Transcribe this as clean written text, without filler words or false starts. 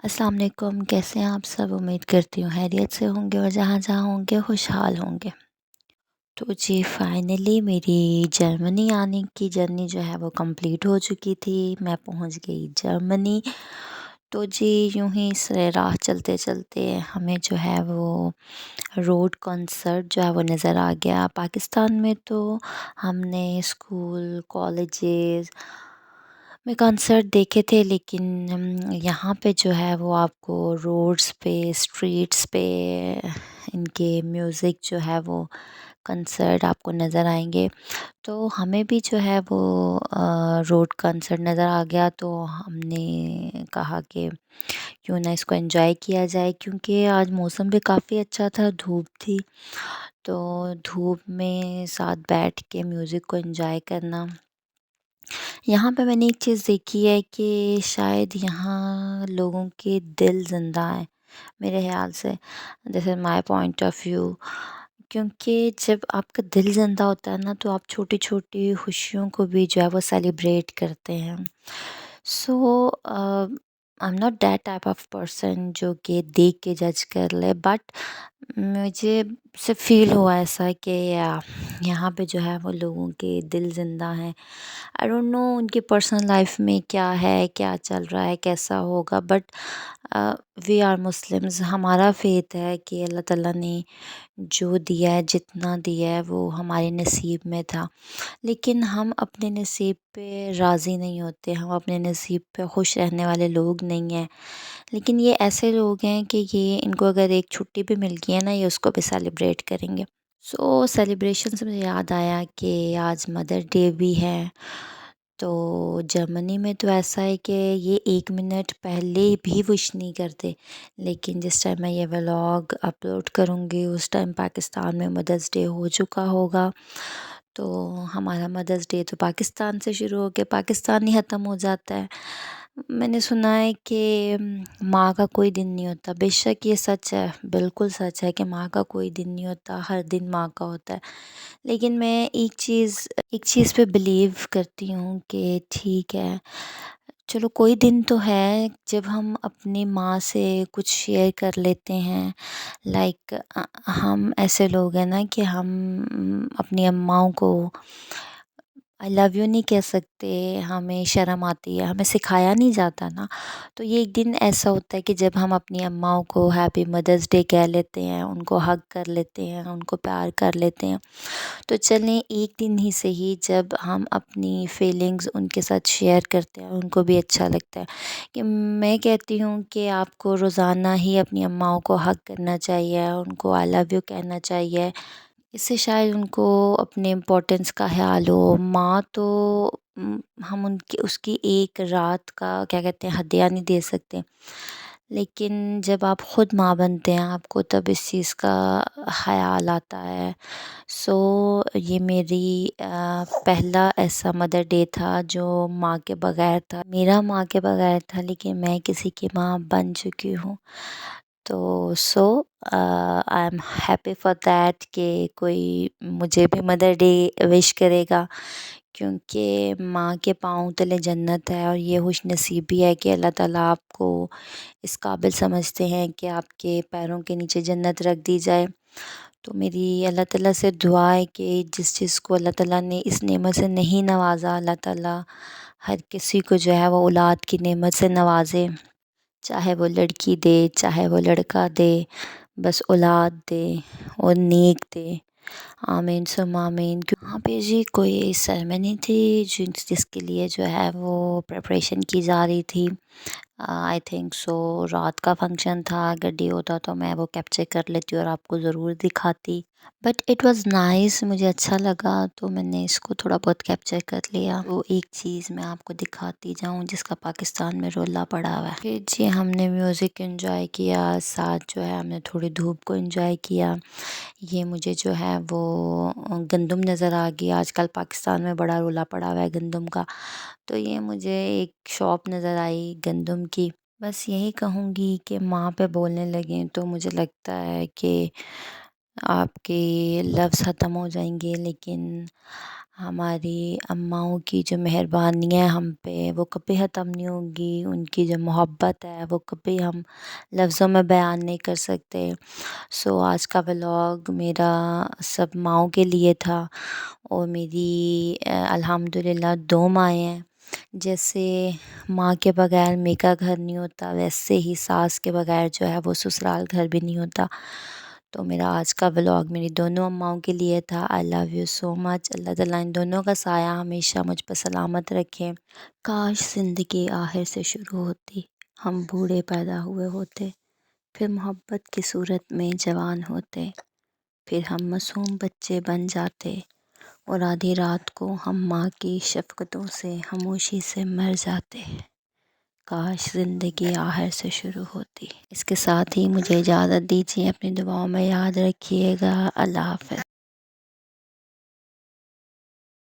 السلام علیکم، کیسے ہیں آپ سب؟ امید کرتی ہوں خیریت سے ہوں گے اور جہاں جہاں ہوں گے خوشحال ہوں گے۔ تو جی فائنلی میری جرمنی آنے کی جرنی جو ہے وہ کمپلیٹ ہو چکی تھی، میں پہنچ گئی جرمنی۔ تو جی یوں ہی سرے راہ چلتے چلتے ہمیں جو ہے وہ روڈ کنسرٹ جو ہے وہ نظر آ گیا۔ پاکستان میں تو ہم نے اسکول کالجز میں کنسرٹ دیکھے تھے، لیکن یہاں پہ جو ہے وہ آپ کو روڈس پہ اسٹریٹس پہ ان کے میوزک جو ہے وہ کنسرٹ آپ کو نظر آئیں گے۔ تو ہمیں بھی جو ہے وہ روڈ کنسرٹ نظر آ گیا، تو ہم نے کہا کہ کیوں نہ اس کو انجوائے کیا جائے، کیونکہ آج موسم بھی کافی اچھا تھا، دھوپ تھی، تو دھوپ میں ساتھ بیٹھ کے میوزک کو انجوائے کرنا۔ یہاں پہ میں نے ایک چیز دیکھی ہے کہ شاید یہاں لوگوں کے دل زندہ ہیں میرے خیال سے، دس از مائی پوائنٹ آف ویو، کیونکہ جب آپ کا دل زندہ ہوتا ہے نا تو آپ چھوٹی چھوٹی خوشیوں کو بھی جو ہے وہ سیلیبریٹ کرتے ہیں۔ So I am not that type of person جو کہ دیکھ کے جج کر لے، بٹ مجھے سے فیل ہوا ایسا کہ یہاں پہ جو ہے وہ لوگوں کے دل زندہ ہیں۔ آئی ڈونٹ نو ان کی پرسنل لائف میں کیا ہے، کیا چل رہا ہے، کیسا ہوگا، بٹ وی آر مسلمز، ہمارا فیتھ ہے کہ اللہ تعالیٰ نے جو دیا ہے، جتنا دیا ہے وہ ہمارے نصیب میں تھا، لیکن ہم اپنے نصیب پہ راضی نہیں ہوتے، ہم اپنے نصیب پہ خوش رہنے والے لوگ نہیں ہیں۔ لیکن یہ ایسے لوگ ہیں کہ یہ ان کو اگر ایک چھٹی بھی مل گئی ہے نا، یہ اس کو بھی سیلیبریٹ کریں گے۔ سو سیلیبریشن سے مجھے یاد آیا کہ آج مدر ڈے بھی ہے۔ تو جرمنی میں تو ایسا ہے کہ یہ 1 منٹ پہلے بھی وش نہیں کرتے، لیکن جس ٹائم میں یہ ولاگ اپلوڈ کروں گی اس ٹائم پاکستان میں مدرس ڈے ہو چکا ہوگا۔ تو ہمارا مدرس ڈے تو پاکستان سے شروع ہو کے پاکستان ہی ختم ہو جاتا ہے۔ میں نے سنا ہے کہ ماں کا کوئی دن نہیں ہوتا، بے شک یہ سچ ہے، بالکل سچ ہے کہ ماں کا کوئی دن نہیں ہوتا، ہر دن ماں کا ہوتا ہے۔ لیکن میں ایک چیز پہ بلیو کرتی ہوں کہ ٹھیک ہے، چلو کوئی دن تو ہے جب ہم اپنی ماں سے کچھ شیئر کر لیتے ہیں، لائک ہم ایسے لوگ ہیں نا کہ ہم اپنی اماؤں کو آئی لو یو نہیں کہہ سکتے، ہمیں شرم آتی ہے، ہمیں سکھایا نہیں جاتا نا۔ تو یہ ایک دن ایسا ہوتا ہے کہ جب ہم اپنی اماؤں کو ہیپی مدرس ڈے کہہ لیتے ہیں، ان کو ہگ کر لیتے ہیں، ان کو پیار کر لیتے ہیں، تو چلیں ایک دن ہی صحیح جب ہم اپنی فیلنگز ان کے ساتھ شیئر کرتے ہیں، ان کو بھی اچھا لگتا ہے۔ کہ میں کہتی ہوں کہ آپ کو روزانہ ہی اپنی اماؤں کو ہگ کرنا چاہیے، ان کو آئی لو یو کہنا چاہیے، اس سے شاید ان کو اپنے امپورٹنس کا خیال ہو۔ ماں تو ہم اس کی ایک رات کا کیا کہتے ہیں ہدیہ نہیں دے سکتے، لیکن جب آپ خود ماں بنتے ہیں آپ کو تب اس چیز کا خیال آتا ہے۔ سو یہ میری پہلا ایسا مدر ڈے تھا جو ماں کے بغیر تھا، میرا ماں کے بغیر تھا، لیکن میں کسی کی ماں بن چکی ہوں۔ تو I am happy for that کہ کوئی مجھے بھی مدر ڈے وش کرے گا، کیونکہ ماں کے پاؤں تلے جنت ہے، اور یہ خوش نصیبی ہے کہ اللہ تعالیٰ آپ کو اس قابل سمجھتے ہیں کہ آپ کے پیروں کے نیچے جنت رکھ دی جائے۔ تو میری اللہ تعالیٰ سے دعا ہے کہ جس چیز کو اللہ تعالیٰ نے اس نعمت سے نہیں نوازا، اللہ تعالیٰ ہر کسی کو جو ہے وہ اولاد کی نعمت سے نوازے، چاہے وہ لڑکی دے چاہے وہ لڑکا دے، بس اولاد دے اور نیک دے، آمین ثم آمین۔ وہاں پہ جی کوئی سرمنی تھی جس کے لیے جو ہے وہ پریپریشن کی جا رہی تھی، آئی تھنک سو رات کا فنکشن تھا، اگر ڈے ہوتا تو میں وہ کیپچر کر لیتی اور آپ کو ضرور دکھاتی، بٹ اٹ واز نائس، مجھے اچھا لگا تو میں نے اس کو تھوڑا بہت کیپچر کر لیا۔ وہ ایک چیز میں آپ کو دکھاتی جاؤں جس کا پاکستان میں رولہ پڑا ہوا ہے۔ پھر جی ہم نے میوزک انجوائے کیا، ساتھ جو ہے ہم نے تھوڑی دھوپ کو انجوائے کیا۔ یہ مجھے جو ہے وہ گندم نظر آ گیا، آج کل پاکستان میں بڑا رولہ پڑا ہوا ہے گندم کا، تو یہ مجھے ایک شاپ نظر آئی گندم کی۔ بس یہی کہوں گی کہ ماں پہ بولنے لگیں تو مجھے لگتا ہے کہ آپ کے لفظ ختم ہو جائیں گے، لیکن ہماری اماؤں کی جو مہربانی ہے ہم پہ وہ کبھی ختم نہیں ہوگی، ان کی جو محبت ہے وہ کبھی ہم لفظوں میں بیان نہیں کر سکتے۔ آج کا ولاگ میرا سب ماؤں کے لیے تھا، اور میری الحمدللہ 2 مائیں ہیں۔ جیسے ماں کے بغیر میکا گھر نہیں ہوتا، ویسے ہی ساس کے بغیر جو ہے وہ سسرال گھر بھی نہیں ہوتا۔ تو میرا آج کا ولاگ میری دونوں اماؤں کے لیے تھا۔ آئی لو یو سو مچ۔ اللہ تعالیٰ ان دونوں کا سایہ ہمیشہ مجھ پر سلامت رکھے۔ کاش زندگی آخر سے شروع ہوتی، ہم بوڑھے پیدا ہوئے ہوتے، پھر محبت کی صورت میں جوان ہوتے، پھر ہم معصوم بچے بن جاتے، اور آدھی رات کو ہم ماں کی شفقتوں سے خاموشی سے مر جاتے۔ کاش زندگی آخر سے شروع ہوتی۔ اس کے ساتھ ہی مجھے اجازت دیجیے، اپنی دعاؤں میں یاد رکھیے گا۔ اللہ حافظ۔